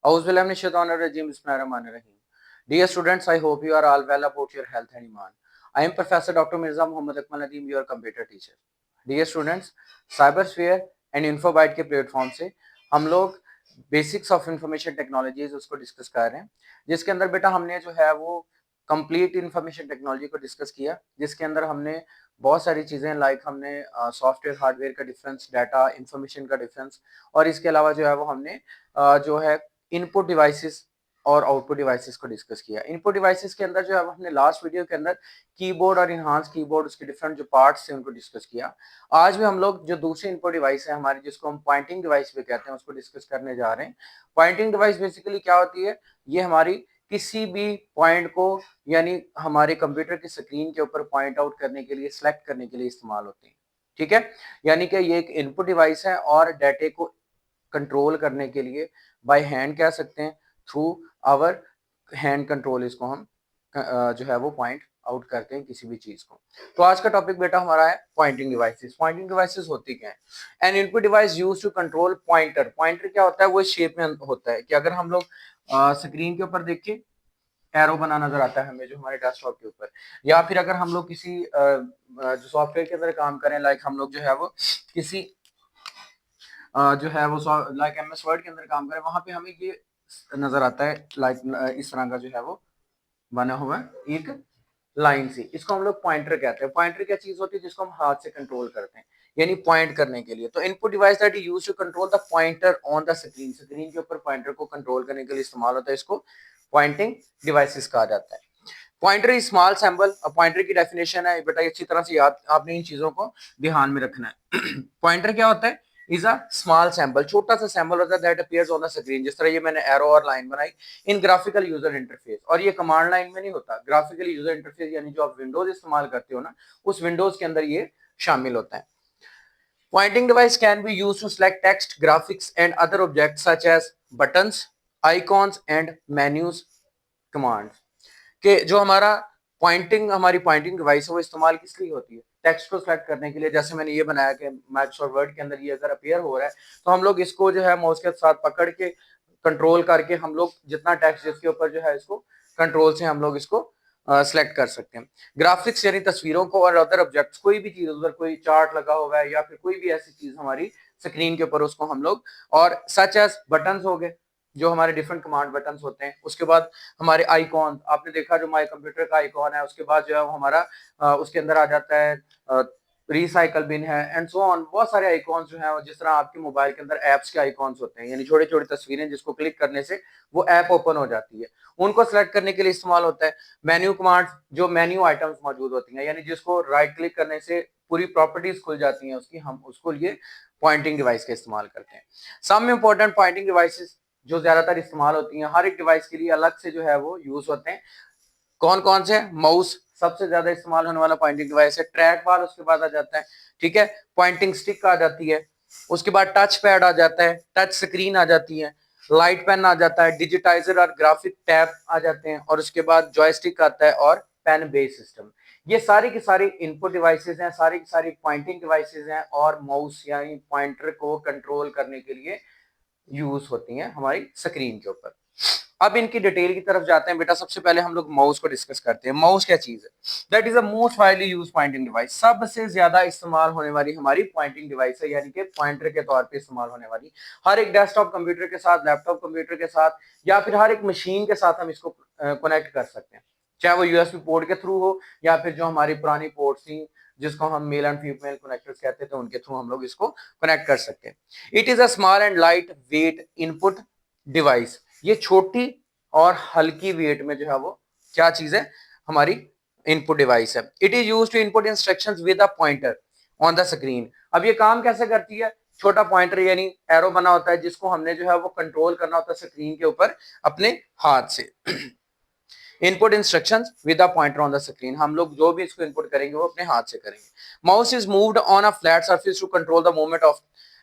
Dear students, I hope you are all well about your health and iman. I am Professor Dr. Mirza Muhammad Akmal Nadeem, your computer teacher. Dear students, cybersphere and infobyte के platform से हम लोग basics of information technologies उसको discuss कर रहे हैं, जिसके अंदर बेटा हमने जो है वो कंप्लीट इंफॉर्मेशन टेक्नोलॉजी को डिस्कस किया, जिसके अंदर हमने बहुत सारी चीज़ें लाइक हमने सॉफ्टवेयर हार्डवेयर का डिफरेंस, डाटा इंफॉर्मेशन का डिफरेंस, और इसके अलावा जो है वो हमने जो है इनपुट डिवाइसेस और आउटपुट डिवाइसेस को डिस्कस किया। इनपुट डिवाइसेस के अंदर जो है हमने लास्ट वीडियो के अंदर कीबोर्ड और इनहांस कीबोर्ड, उसके डिफरेंट जो पार्ट्स थे उनको डिस्कस किया। आज भी हम लोग जो दूसरी इनपुट डिवाइस है हमारी, जिसको हम पॉइंटिंग डिवाइस भी कहते हैं, उसको डिस्कस करने जा रहे हैं। पॉइंटिंग डिवाइस बेसिकली क्या होती है? ये हमारी किसी भी पॉइंट को यानी हमारे कंप्यूटर की स्क्रीन के ऊपर पॉइंट आउट करने के लिए, सिलेक्ट करने के लिए इस्तेमाल होती है। ठीक है, यानी कि ये एक इनपुट डिवाइस है और डाटे को कंट्रोल करने के लिए बाय हैंड कह सकते हैं, थ्रू आवर हैंड कंट्रोल इसको हम जो है वो पॉइंट आउट करते हैं किसी भी चीज को। तो आज का टॉपिक बेटा हमारा है पॉइंटिंग डिवाइसेस। पॉइंटिंग डिवाइसेस होती क्या है? An input device used to control pointer. Pointer क्या होता है? वो शेप में होता है कि अगर हम लोग स्क्रीन के ऊपर देखिए, एरो बना नजर आता है हमें जो हमारे डेस्कटॉप के ऊपर, या फिर अगर हम लोग किसी जो सॉफ्टवेयर के अंदर काम करें, लाइक हम लोग जो है वो किसी जो है वो लाइक एमएस वर्ड के अंदर काम करें, वहां पे हमें ये नजर आता है लाइक इस तरह का जो है वो बना हुआ है एक लाइन सी, इसको हम लोग पॉइंटर कहते हैं। पॉइंटर क्या चीज होती है? जिसको हम हाथ से कंट्रोल करते हैं, यानी पॉइंट करने के लिए। तो input device that use to control the pointer on the screen, screen के ऊपर पॉइंटर को कंट्रोल करने के लिए इस्तेमाल होता है, इसको पॉइंटिंग डिवाइसेस कहा जाता है। Pointer is small symbol. अब पॉइंटर की डेफिनेशन है बेटा, अच्छी तरह से याद, आपने इन चीजों को ध्यान में रखना है। पॉइंटर क्या होता है? इज अ स्मॉल सैंपल, छोटा सा सैंपल होता है that appears on the screen. जिस तरह ये मैंने एरो और लाइन बनाई इन ग्राफिकल यूजर इंटरफेस, और ये कमांड लाइन में नहीं होता, ग्राफिकल यूजर इंटरफेस यानी जो आप विंडोज इस्तेमाल करते हो ना, उस विंडोज के अंदर ये शामिल होता है। Pointing device can be used to select text, graphics and other objects such as buttons, icons and menus commands। कि जो हमारा पॉइंटिंग, हमारी पॉइंटिंग डिवाइस है वो इस्तेमाल किस लिए होती है? टेक्स्ट को सिलेक्ट करने के लिए। जैसे मैंने ये बनाया कि माइक्रोसॉफ्ट वर्ड के अंदर ये अगर अपीयर हो रहा है, तो हम लोग इसको जो है माउस के साथ पकड़ के कंट्रोल करके हम लोग जितना टेक्स्ट जिसके ऊपर जो है इसको कंट्रोल से हम लोग इसको सिलेक्ट कर सकते हैं। ग्राफिक्स यानी तस्वीरों को, और अदर ऑब्जेक्ट्स, कोई भी चीज, उधर कोई चार्ट लगा हुआ है या फिर कोई भी ऐसी चीज हमारी स्क्रीन के ऊपर, उसको हम लोग, और सच एज बटन्स हो गए जो हमारे डिफरेंट कमांड बटन्स होते हैं। उसके बाद हमारे आइकॉन, आपने देखा जो माई कंप्यूटर का आइकॉन है, उसके बाद जो है वो हमारा उसके अंदर आ जाता है रिसाइकल बिन है एंड सो ऑन। बहुत सारे आइकॉन्स जो है, जिस तरह आपके मोबाइल के अंदर एप्स के आइकॉन्स होते हैं, यानी छोटी छोटी तस्वीरें जिसको क्लिक करने से वो ऐप ओपन हो जाती है, उनको सेलेक्ट करने के लिए इस्तेमाल होता है। मेन्यू कमांड, जो मेन्यू आइटम्स मौजूद होती हैं, यानी जिसको राइट क्लिक करने से पूरी प्रॉपर्टीज खुल जाती हैं उसकी, हम उसको लिए पॉइंटिंग डिवाइस का इस्तेमाल करते हैं। सम इंपॉर्टेंट पॉइंटिंग डिवाइसेस जो ज्यादातर इस्तेमाल होती हैं, हर एक डिवाइस के लिए अलग से जो है वो यूज होते हैं। कौन कौन से? माउस सबसे ज्यादा इस्तेमाल होने वाला पॉइंटिंग डिवाइस है, ट्रैक बार उसके बाद आ जाता है, ठीक है, पॉइंटिंग स्टिक आ जाती है, उसके बाद टच पैड आ जाता है, टच स्क्रीन आ जाती है, लाइट पेन आ जाता है, डिजिटाइजर और ग्राफिक टैब आ जाते हैं, और उसके बाद जॉयस्टिक आता है और पेन बेस सिस्टम। ये सारी की सारी इनपुट डिवाइसेस हैं, सारी की सारी पॉइंटिंग डिवाइसेस हैं, और माउस यानी पॉइंटर को कंट्रोल करने के लिए यूज होती हैं हमारी स्क्रीन के ऊपर। अब इनकी डिटेल की तरफ जाते हैं बेटा। सबसे पहले हम लोग माउस को डिस्कस करते हैं। माउस क्या चीज है? That is the most widely used pointing device. सबसे ज्यादा इस्तेमाल होने वाली हमारी पॉइंटिंग डिवाइस है, यानी कि पॉइंटर के तौर पे इस्तेमाल होने वाली। हर एक डेस्कटॉप कंप्यूटर के साथ, लैपटॉप कंप्यूटर के साथ, या फिर हर एक मशीन के साथ हम इसको कनेक्ट कर सकते हैं, चाहे वो यूएसबी पोर्ट के थ्रू हो या फिर जो हमारी पुरानी पोर्ट थी जिसको हम मेल एंड फीमेल कनेक्टर्स कहते थे, उनके थ्रू हम लोग इसको कनेक्ट कर सकते हैं। It is a small and light weight input device. ये छोटी और हल्की वेट में जो है वो क्या चीज है? हमारी इनपुट डिवाइस है। It is used to input instructions with a pointer on the screen. अब ये काम कैसे करती है? छोटा पॉइंटर यानी एरो बना होता है, जिसको हमने जो है वो कंट्रोल करना होता है स्क्रीन के ऊपर अपने हाथ से। Input instructions with a pointer on the screen, हम लोग जो भी इसको इनपुट करेंगे वो अपने हाथ से करेंगे। Mouse is moved on a flat surface to control the movement of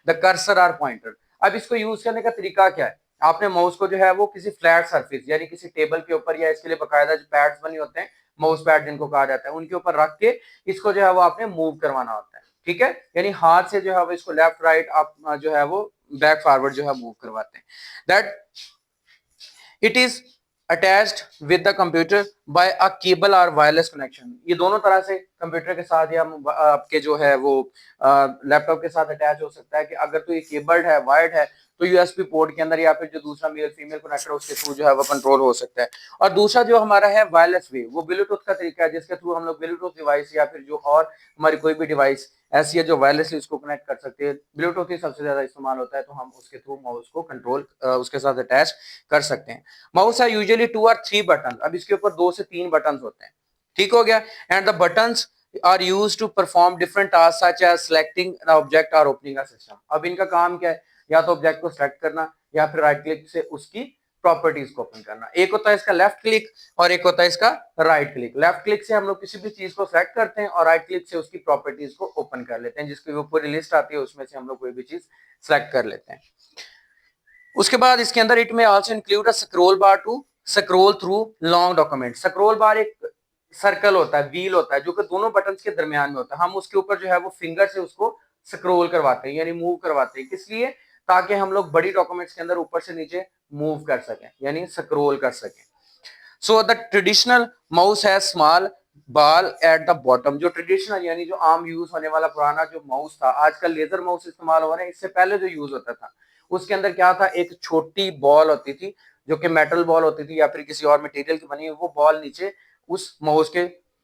the cursor और पॉइंटर। अब इसको यूज करने का तरीका क्या है? आपने माउस को जो है वो किसी फ्लैट सरफेस यानी किसी टेबल के ऊपर, या इसके लिए बकायदा जो पैड्स बने होते हैं, माउस पैड जिनको कहा जाता है, उनके ऊपर रख के इसको जो है वो आपने मूव करवाना होता है, ठीक है, यानी हाथ से जो है वो इसको लेफ्ट राइट आप जो है वो बैक फॉरवर्ड जो है मूव करवाते हैं। That it is attached with the computer by a cable और वायरलेस कनेक्शन। ये दोनों तरह से कंप्यूटर के साथ या आपके जो है वो लैपटॉप के साथ अटैच हो सकता है कि अगर तो ये केबल्ड है, वायर्ड है, तो यूएसबी पोर्ट के अंदर या फिर जो दूसरा मेल फीमेल कनेक्टर उसके थ्रू जो है वो कंट्रोल हो सकता है। और दूसरा जो हमारा है वायरलेस वे, वो ब्लूटूथ का तरीका है जिसके थ्रू हम लोग ब्लूटूथ डिवाइस या फिर जो और हमारी कोई भी डिवाइस ऐसी है जो वायरलेसली उसको कनेक्ट कर सकते हैं। ब्लूटूथ ही सबसे ज्यादा इस्तेमाल होता है, तो हम उसके थ्रू माउस को कंट्रोल उसके साथ अटैच कर सकते हैं। माउस है यूजुअली 2 और 3 बटन, अब इसके ऊपर 2 से 3 बटन होते हैं, ठीक हो गया। And the buttons are used to perform different task such as selecting the object और ओपनिंग अ सिस्टम। अब इनका काम क्या है, या तो ऑब्जेक्ट को सिलेक्ट करना या फिर राइट क्लिक से उसकी प्रॉपर्टीज को ओपन करना। एक होता है इसका लेफ्ट क्लिक और एक होता है इसका राइट क्लिक। लेफ्ट क्लिक से हम लोग किसी भी चीज को सेलेक्ट करते हैं और राइट क्लिक से उसकी प्रॉपर्टीज को ओपन कर लेते हैं, जिसकी वो पूरी लिस्ट आती है, उसमें से हम लोग कोई भी चीज सेलेक्ट कर लेते हैं। उसके बाद इसके अंदर it may also include a scroll bar to scroll through long document. Scroll bar एक सर्कल होता है, व्हील होता है, जो कि दोनों बटन्स के दरमियान में होता है। हम उसके ऊपर जो है वो फिंगर से उसको स्क्रॉल करवाते हैं यानी मूव करवाते हैं। किस लिए? ताकि हम लोग बड़ी डॉक्यूमेंट्स के अंदर ऊपर से नीचे मूव कर सकें यानी स्क्रॉल कर सकें। So the traditional mouse has small बाल एट द बॉटम। जो ट्रेडिशनल यानी जो आम यूज होने वाला पुराना जो माउस था, आजकल लेजर माउस इस्तेमाल हो रहे हैं, इससे पहले जो यूज होता था उसके अंदर क्या था, एक छोटी बॉल होती थी जो कि मेटल बॉल होती थी या फिर किसी और मटेरियल की बनी हुई, वो बॉल नीचे उस माउस के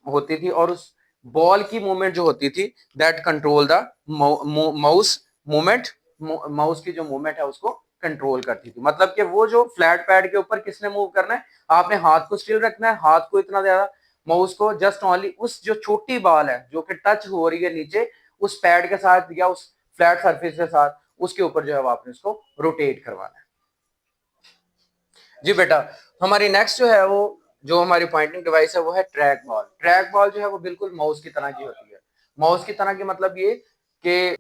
होती थी और उस बॉल की मूवमेंट जो होती थी that control the mouse movement. Mouse की जो मूवमेंट है उसको कंट्रोल करती थी। मतलब कि वो जो फ्लैट पैड के ऊपर किसने मूव करना है, आपने हाथ को स्टिल रखना है, हाथ को इतना ज्यादा, माउस को जस्ट ओनली उस जो छोटी बॉल है जो कि टच हो रही है नीचे उस पैड के साथ या उस फ्लैट सरफेस के साथ, उसके ऊपर जो है आपने उसको रोटेट करवाना है। जी बेटा, हमारी नेक्स्ट जो है वो जो हमारी पॉइंटिंग डिवाइस है वो है ट्रैक बॉल। ट्रैक बॉल जो है वो बिल्कुल माउस की तरह की होती है। माउस की तरह की मतलब ये कि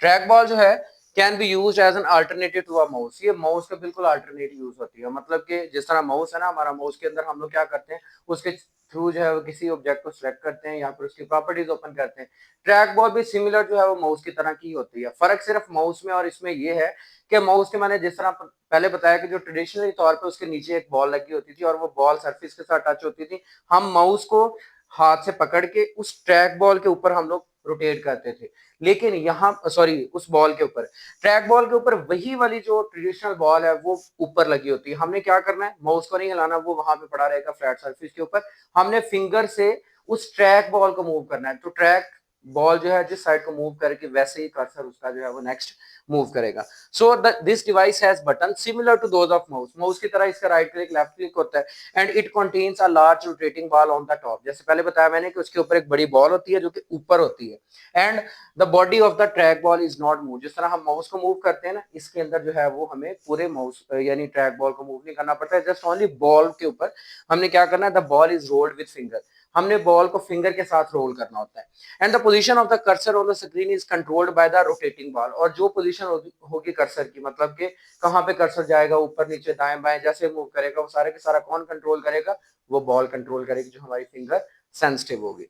ट्रैक बॉल जो है can be use as an alternative to a mouse. ये माउस का बिल्कुल अल्टरनेट यूज होती है। मतलब कि जिस तरह माउस है ना, हमारा माउस के अंदर हम लोग क्या करते हैं, उसके थ्रू जो है वो किसी ऑब्जेक्ट को सिलेक्ट करते हैं या फिर उसकी प्रॉपर्टीज ओपन करते हैं। ट्रैक बॉल भी सिमिलर जो है वो माउस की तरह की होती है। फर्क सिर्फ माउस में और इसमें ये है कि माउस के मैंने जिस तरह पहले बताया कि जो ट्रेडिशनली तौर पर उसके नीचे एक बॉल लगी होती थी और वो बॉल सरफेस के साथ टच होती थी, हम माउस को हाथ से पकड़ के उस ट्रैक बॉल के ऊपर हम लोग रोटेट करते थे। लेकिन यहाँ सॉरी उस बॉल के ऊपर, ट्रैक बॉल के ऊपर वही वाली जो ट्रेडिशनल बॉल है वो ऊपर लगी होती है। हमने क्या करना है, माउस को नहीं हिलाना, वो वहां पे पड़ा रहेगा फ्लैट सरफेस के ऊपर। हमने फिंगर से उस ट्रैक बॉल को मूव करना है, तो ट्रैक बॉल जो है जिस साइड को मूव करके वैसे ही कर्सर उसका जो है वो नेक्स्ट मूव करेगा। So this device has button similar to those of mouse. Mouse की तरह इसका राइट क्लिक लेफ्ट क्लिक होता है and it contains a large rotating ball on the top. जैसे पहले बताया मैंने कि उसके ऊपर एक बड़ी बॉल होती है जो कि ऊपर होती है and the body of the track ball is not move. जिस तरह हम माउस को मूव करते हैं ना, इसके अंदर जो है वो हमें पूरे माउस यानी ट्रैक बॉल को मूव नहीं करना पड़ता है, जस्ट ओनली बॉल के ऊपर हमने क्या करना है, the ball is rolled with finger. हमने बॉल को फिंगर के साथ रोल करना होता है and the position of the cursor on the screen is controlled by the rotating ball. और जो पोजीशन होगी कर्सर की, मतलब कि कहां पे कर्सर जाएगा, ऊपर नीचे दाएं बाएं जैसे मूव करेगा, वो सारे के सारा कौन कंट्रोल करेगा, वो बॉल कंट्रोल करेगी जो हमारी फिंगर सेंसिटिव होगी।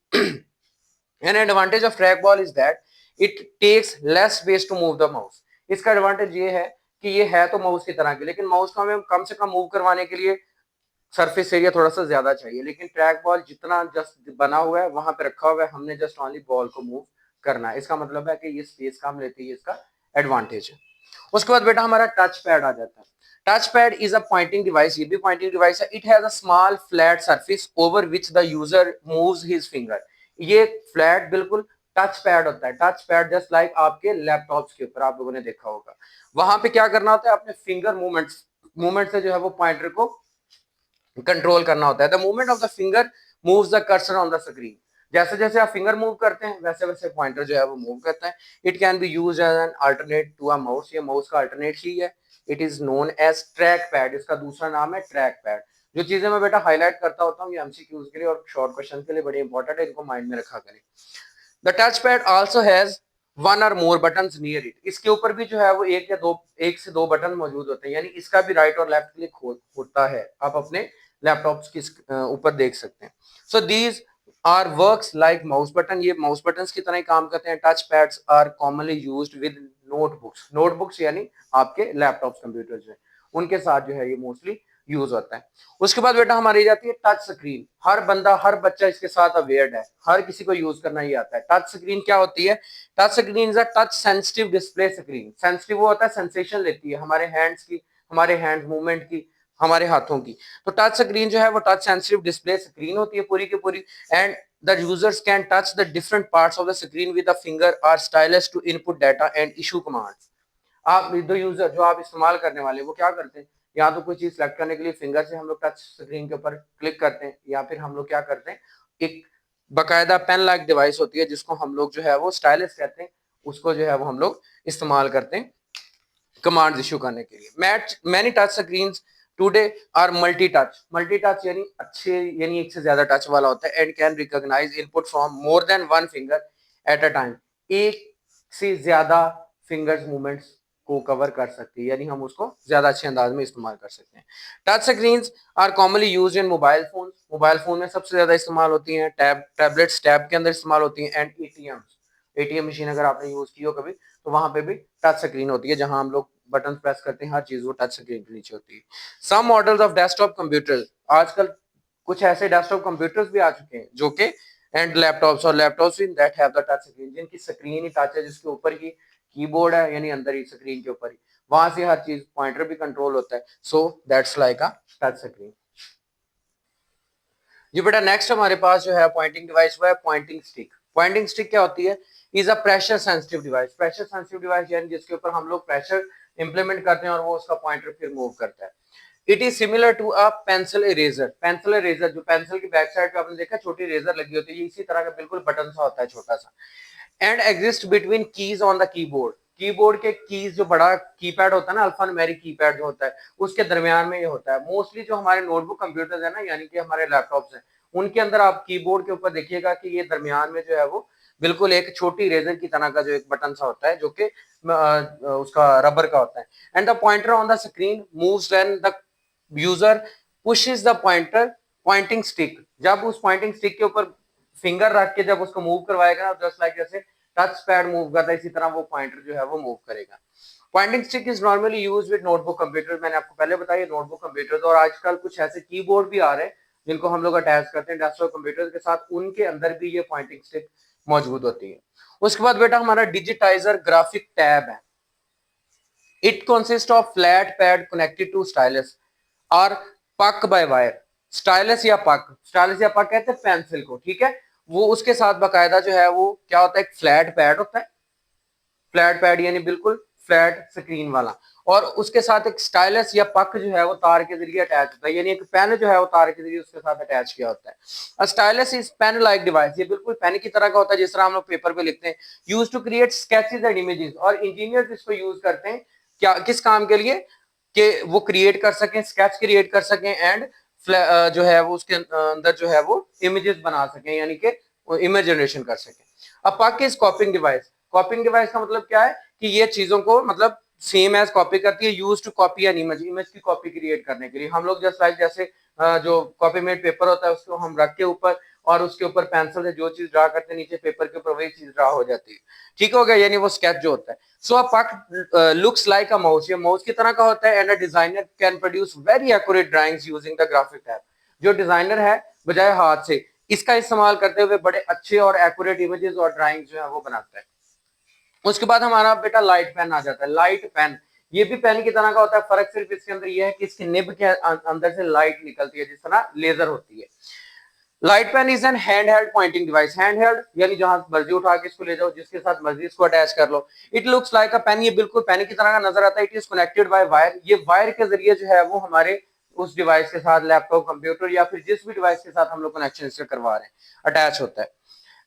An advantage of trackball is that it takes less space to move the mouse। इसका एडवांटेज ये है कि ये है तो माउस की तरह की, लेकिन माउस को हमें कम से कम मूव करवाने के लिए सरफेस एरिया थोड़ा सा ज्यादा चाहिए। लेकिन ट्रैक बॉल जितना जस्ट बना हुआ है वहां पे रखा हुआ है, हमने जस्ट ओनली बॉल को मूव करना है। इसका मतलब है कि ये स्पेस कम लेती है, इसका एडवांटेज है। उसके बाद बेटा हमारा टच पैड आ जाता है। Touch pad is a pointing device. ये भी पॉइंटिंग डिवाइस है। It has a small flat surface over which the user moves his finger. ये फ्लैट बिल्कुल टच पैड होता है। टच पैड जस्ट लाइक आपके लैपटॉप्स के ऊपर आप लोगों ने देखा होगा। वहां पे क्या करना होता है, अपने फिंगर मूवमेंट से जो है वो पॉइंटर को कंट्रोल करना होता है। The movement of the finger moves the cursor on the screen. जैसे जैसे आप फिंगर मूव करते हैं वैसे वैसे पॉइंटर जो है वो मूव करता है। It can be used as an alternate to a mouse. ये माउस का अल्टरनेट ही है। It is known as trackpad. इसका दूसरा नाम है ट्रैक पैड। जो चीजें मैं बेटा हाईलाइट करता होता हूँ ये एमसीक्यूज के लिए और शॉर्ट क्वेश्चन के लिए बड़ी इंपॉर्टेंट है, इनको माइंड में रखा करें। The touch pad also has one और मोर बटन्स नियर इट। इसके ऊपर भी जो है वो एक से दो बटन मौजूद होते हैं, यानी इसका भी राइट और लेफ्ट क्लिक होता है। आप अपने लैपटॉप्स के ऊपर देख सकते हैं। So these are works like mouse button. ये माउस बटन्स की तरह ही काम करते हैं। Touchpads are commonly used with notebooks. Notebooks यानी आपके लैपटॉप्स कंप्यूटर जो है उनके साथ जो है ये मोस्टली यूज होता है। उसके बाद बेटा हमारी जाती है टच स्क्रीन। हर बंदा, हर बच्चा इसके साथ अवेयर है, हर किसी को यूज करना ही आता है। टच स्क्रीन क्या होती है? Touch screen is a touch sensitive display screen. Sensitive वो होता है, सेंसेशन लेती है हमारे हैंड्स की, हमारे हैंड मूवमेंट की, हमारे हाथों की। तो टच स्क्रीन जो है वो टच सेंसिटिव डिस्प्ले स्क्रीन होती है पूरी की पूरी। And the users can touch the different parts of the screen with a finger or stylus to input data and issue commands। आप दो यूजर जो आप इस्तेमाल करने वाले वो क्या करते हैं, या तो कोई चीज सेलेक्ट करने के लिए फिंगर से हम लोग टच स्क्रीन के ऊपर क्लिक करते हैं, या फिर हम लोग क्या करते हैं, एक बकायदा पेन लाइक डिवाइस होती है जिसको हम लोग जो है वो स्टाइलस कहते हैं, उसको जो है वो हम लोग इस्तेमाल करते हैं कमांड इशू करने के लिए। Many touch screen today are multi touch. Multi touch यानी अच्छे, यानी एक से ज्यादा टच वाला होता है। And can recognise input from more than one finger at a time. एक से ज्यादा फिंगर्स मूवमेंट्स को कवर कर सकती है, यानी हम उसको ज्यादा अच्छे अंदाज में इस्तेमाल कर सकते हैं। Touch screens are commonly used in mobile phone. Mobile phone में सबसे ज्यादा इस्तेमाल होती हैं। टैबलेट्स टैब के अंदर इस्तेमाल होती हैं। एंड एटीएम मशीन अगर आपने यूज की हो कभी, तो वहां पे भी टच स्क्रीन होती है, जहां हम लोग बटन प्रेस करते हैं, हर चीज वो टच स्क्रीन के नीचे होती है। सम मॉडल्स ऑफ डेस्कटॉप कंप्यूटर। आजकल कुछ ऐसे डेस्कटॉप कंप्यूटर्स भी आ चुके हैं जो कि, एंड लैपटॉप्स, और laptops in that have the touch screen, जिनकी स्क्रीन ही टच है, जिसके ऊपर ही कीबोर्ड है, यानी अंदर ही स्क्रीन के ऊपर ही, वहां से हर चीज, पॉइंटर भी कंट्रोल होता है। So that's like a touch screen. जी बेटा नेक्स्ट हमारे पास जो है पॉइंटिंग डिवाइस वो है पॉइंटिंग स्टिक। पॉइंटिंग स्टिक क्या होती है? Is a pressure sensitive device. Pressure sensitive device यानी जिसके ऊपर हम लोग प्रेशर इंप्लीमेंट करते हैं और वो उसका पॉइंटर फिर मूव करता है। It is similar to a pencil eraser. Pencil eraser जो पेंसिल की बैक साइड पे आपने देखा छोटी इरेजर लगी होती है, ये इसी तरह का बिल्कुल बटन सा होता है छोटा सा। And exist between keys on the keyboard. Keyboard के कीज जो बड़ा कीपैड होता है ना, अल्फान्यूमेरिक कीपैड जो होता है, उसके दरमियान में ये होता है। मोस्टली जो हमारे नोटबुक कंप्यूटर्स है ना, यानी कि हमारे लैपटॉप्स हैं, उनके अंदर आप कीबोर्ड के ऊपर देखिएगा कि ये दरमियान में जो है वो बिल्कुल एक छोटी रेजर की तरह का जो एक बटन सा होता है, जो कि उसका रबर का होता है। And the pointer on the screen moves when the user pushes the pointer pointing stick. जब उस पॉइंटिंग स्टिक के ऊपर फिंगर रख के जब उसको मूव करवाएगा, जस्ट लाइक जैसे टच पैड मूव करता है, इसी तरह वो पॉइंटर जो है वो मूव करेगा। Pointing stick is normally used with notebook computer. मैंने आपको पहले बताया नोटबुक कंप्यूटर, और आजकल कुछ ऐसे कीबोर्ड भी आ रहे हैं जिनको हम लोग अटैच करते हैं डेस्कटॉप कंप्यूटर के साथ, उनके अंदर भी ये पॉइंटिंग स्टिक मौजूद होती है। उसके बाद बेटा हमारा डिजिटाइजर ग्राफिक टैब है। It consist of flat pad connected to stylus और पक बाय वायर। स्टाइलस या पक कहते हैं पेंसिल को, ठीक है। वो उसके साथ बकायदा जो है वो क्या होता है, एक फ्लैट पैड होता है। फ्लैट पैड यानी बिल्कुल फ्लैट स्क्रीन वाला, और उसके साथ एक स्टाइलस या पक जो है वो तार के जरिए अटैच होता है, यानी एक पेन जो है वो तार के जरिए उसके साथ अटैच किया होता है। Stylus is pen like device. ये बिल्कुल पेन की तरह का होता है, जिस तरह हम लोग पेपर पे लिखते हैं। Use to create sketches and images. और इंजीनियर इसको यूज करते हैं क्या, किस काम के लिए? कि वो क्रिएट कर सकें, स्केच क्रिएट कर सकें, एंड जो है वो उसके अंदर जो है वो इमेजेस बना सकें, यानी कि इमेज जनरेशन कर सकें। अब पक इज कॉपिंग डिवाइस। कॉपिंग डिवाइस का मतलब क्या है कि ये चीजों को मतलब सेम एज कॉपी करती है। Use to copy an image. Image की कॉपी क्रिएट करने के लिए हम लोग जस्ट लाइक जैसे जो कॉपी मेड पेपर होता है उसको हम रख के ऊपर, और उसके ऊपर पेंसिल से जो चीज ड्रा करते हैं नीचे पेपर के ऊपर वही चीज ड्रा हो जाती है, ठीक हो गया, यानी वो स्केच जो होता है। सो अ पक लुक्स लाइक अ माउस। ये माउस की तरह का होता है। And a designer can produce very accurate drawings using the graphic tab. जो डिजाइनर है बजाय हाथ से इसका इस्तेमाल करते हुए बड़े अच्छे और एक्यूरेट इमेजेस और ड्राइंग जो है वो बनाता है। उसके बाद हमारा बेटा लाइट पेन आ जाता है। लाइट पेन ये भी पेन की तरह का होता है, फर्क सिर्फ इसके अंदर ये है कि इसके निब के अंदर से लाइट निकलती है, जिस तरह लेजर होती है। Light pen is an handheld pointing device. Handheld यानी जहां मर्जी उठा के इसको ले जाओ, जिसके साथ मर्जी इसको अटैच कर लो। It looks like a pen. ये बिल्कुल पेन की तरह का नजर आता है। It is connected by wire. ये वायर के जरिए जो है वो हमारे उस डिवाइस के साथ, लैपटॉप, कंप्यूटर या फिर जिस भी डिवाइस के साथ हम लोग कनेक्शन इससे करवा रहे हैं, अटैच होता है।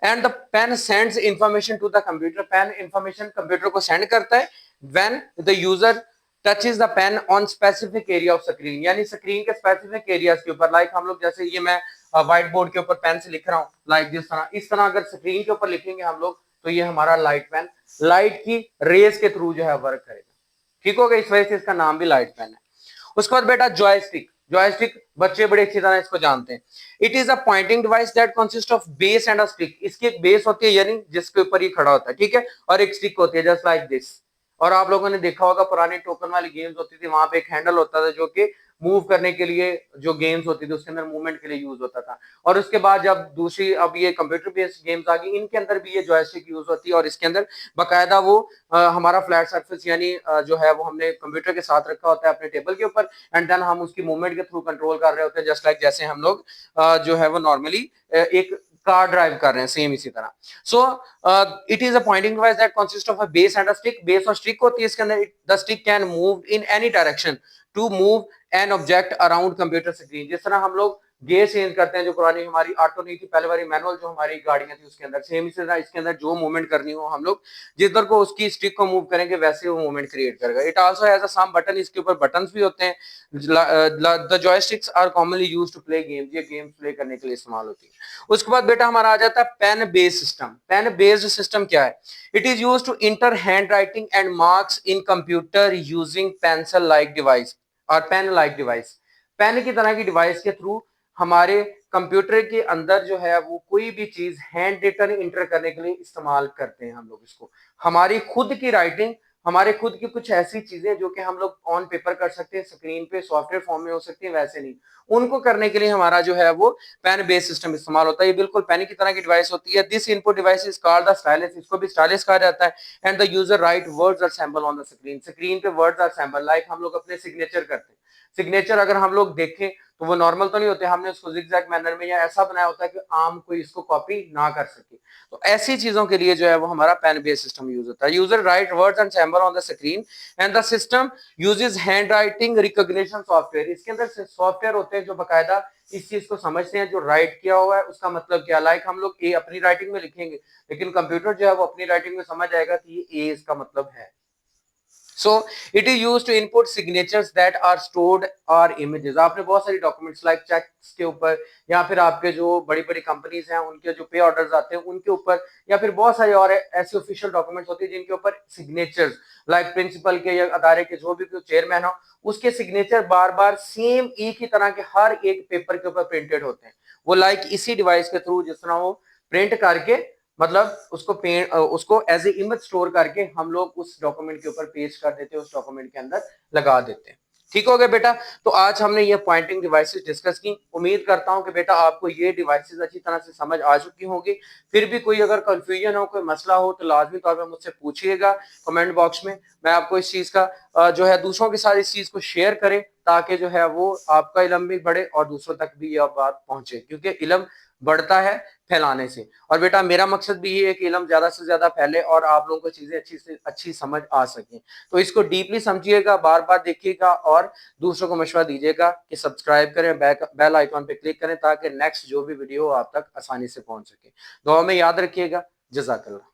And the pen sends information to the computer. Pen information computer को सेंड करता है when the user touches the pen on specific area of screen, यानी स्क्रीन के स्पेसिफिक एरियाज के ऊपर। लाइक हम लोग जैसे ये मैं व्हाइट बोर्ड के ऊपर पेन से लिख रहा हूँ, लाइक जिस तरह, इस तरह अगर स्क्रीन के ऊपर लिखेंगे हम लोग, तो ये हमारा लाइट पेन लाइट की रेस के थ्रू जो है वर्क करेगा, ठीक होगा। इस वजह से इसका नाम भी लाइट पेन है। उसके बाद बेटा जॉयस्टिक। जॉयस्टिक बच्चे बड़े अच्छी तरह इसको जानते हैं। It is a pointing device that consist of base and a stick. इसकी एक बेस होती है, यानी जिसके ऊपर ये खड़ा होता है, ठीक है, और एक स्टिक होती है जस्ट लाइक दिस। और आप लोगों ने देखा होगा पुरानी टोकन वाली गेम्स होती थी, वहां पे एक हैंडल होता था जो कि मूव करने के लिए जो गेम्स होती थी उसके अंदर मूवमेंट के लिए यूज होता था। और उसके बाद जब दूसरी अब ये कंप्यूटर बेस्ड गेम्स आ गई, इनके अंदर भी ये जॉयस्टिक यूज होती है और इसके अंदर बकायदा वो हमारा फ्लैट सरफेस यानी जो है वो हमने कंप्यूटर के साथ रखा होता है अपने टेबल के ऊपर, एंड देन हम उसकी मूवमेंट के थ्रू कंट्रोल कर रहे होते हैं, जस्ट लाइक जैसे हम लोग जो है वो नॉर्मली एक कार ड्राइव कर रहे हैं, सेम इसी तरह। So it is a pointing device that consist of a base and a stick. Base और स्टिक होती है इसके अंदर। The stick can move in any direction to move an object around computer screen. जिस तरह हम लोग गियर चेंज करते हैं, जो पुरानी हमारी ऑटो नहीं थी, पहले वाली मैनुअल जो हमारी गाड़ियां थी उसके अंदर, सेम इसी तरह इसके अंदर जो मूवमेंट करनी हो हम लोग जिधर को उसकी स्टिक को मूव करेंगे वैसे वो मूवमेंट क्रिएट करेगा। It also has a some button, इसके ऊपर बटन्स भी होते हैं। The joysticks are commonly used to play games, ये गेम्स प्ले करने के लिए इस्तेमाल होती है। उसके बाद बेटा हमारा आ जाता है pen based system. Pen based system क्या है? It is used to enter hand writing and marks in computer using pencil like device और पेन लाइक डिवाइस। पेन की तरह की डिवाइस के थ्रू हमारे कंप्यूटर के अंदर जो है वो कोई भी चीज हैंड रिटन इंटर करने के लिए इस्तेमाल करते हैं हम लोग इसको। हमारी खुद की राइटिंग, हमारे खुद की कुछ ऐसी चीजें जो कि हम लोग ऑन पेपर कर सकते हैं, स्क्रीन पे सॉफ्टवेयर फॉर्म में हो सकती है, वैसे नहीं, उनको करने के लिए हमारा जो है वो पेन बेस्ड सिस्टम इस्तेमाल होता है। ये बिल्कुल पेन की तरह की डिवाइस होती है। This input device is called the stylus, इसको भी स्टाइलस कहा जाता है। And the user write words are sample on the screen, screen पे वर्ड्स आर सैंपल, लाइक हम लोग अपने सिग्नेचर करते हैं। सिग्नेचर अगर हम लोग देखें तो वो नॉर्मल तो नहीं होते, हमने उसको जिगजैग मैनर में या ऐसा बनाया होता है कि आम कोई इसको कॉपी ना कर सके। तो ऐसी चीजों के लिए जो है वो हमारा पेन बेस्ड सिस्टम यूज होता है। User write words and sample on the screen and the system uses hand writing recognition software. इसके अंदर सॉफ्टवेयर होते हैं जो बकायदा इस चीज को समझते हैं, जो राइट किया हुआ है उसका मतलब क्या। लाइक हम लोग ए अपनी राइटिंग में लिखेंगे, लेकिन कंप्यूटर जो है वो अपनी राइटिंग में समझ आएगा कि ये ए इसका मतलब है। So it is used to input signatures that are stored or images। आपने बहुत सारी डॉक्यूमेंट्स लाइक चेक्स के ऊपर या फिर आपके जो बड़ी बड़ी कंपनीज हैं उनके जो पे ऑर्डर्स आते हैं उनके ऊपर, या फिर बहुत सारे और ऐसे ऑफिशियल डॉक्यूमेंट्स होती है जिनके ऊपर सिग्नेचर्स लाइक प्रिंसिपल के या अदारे के जो भी चेयरमैन हो उसके सिग्नेचर बार बार सेम एक ही तरह के हर एक पेपर के ऊपर प्रिंटेड होते हैं। वो लाइक इसी डिवाइस के थ्रू जिस तरह वो प्रिंट करके मतलब उसको एज ए इमेज स्टोर करके हम लोग उस डॉक्यूमेंट के ऊपर पेस्ट कर देते हैं, उस डॉक्यूमेंट के अंदर लगा देते हैं। ठीक हो गया बेटा? तो आज हमने ये पॉइंटिंग डिवाइसेस डिस्कस की। उम्मीद करता हूं कि बेटा आपको ये डिवाइसेस अच्छी तरह से समझ आ चुकी होंगी। फिर भी कोई अगर कंफ्यूजन हो, कोई मसला हो तो लाजमी तौर पर मुझसे पूछिएगा कमेंट बॉक्स में। मैं आपको इस चीज का जो है दूसरों के साथ इस चीज को शेयर करें ताकि जो है वो आपका इल्म भी बढ़े और दूसरों तक भी यह बात पहुंचे, क्योंकि इल्म बढ़ता है फैलाने से। और बेटा मेरा मकसद भी ये है कि इल्म ज्यादा से ज्यादा फैले और आप लोगों को चीजें अच्छी से अच्छी समझ आ सके। तो इसको डीपली समझिएगा, बार बार देखिएगा और दूसरों को मशवरा दीजिएगा कि सब्सक्राइब करें, बेल आइकॉन पे क्लिक करें ताकि नेक्स्ट जो भी वीडियो आप तक आसानी से पहुंच सके। दुआ में याद रखिएगा। जज़ाकल्लाह।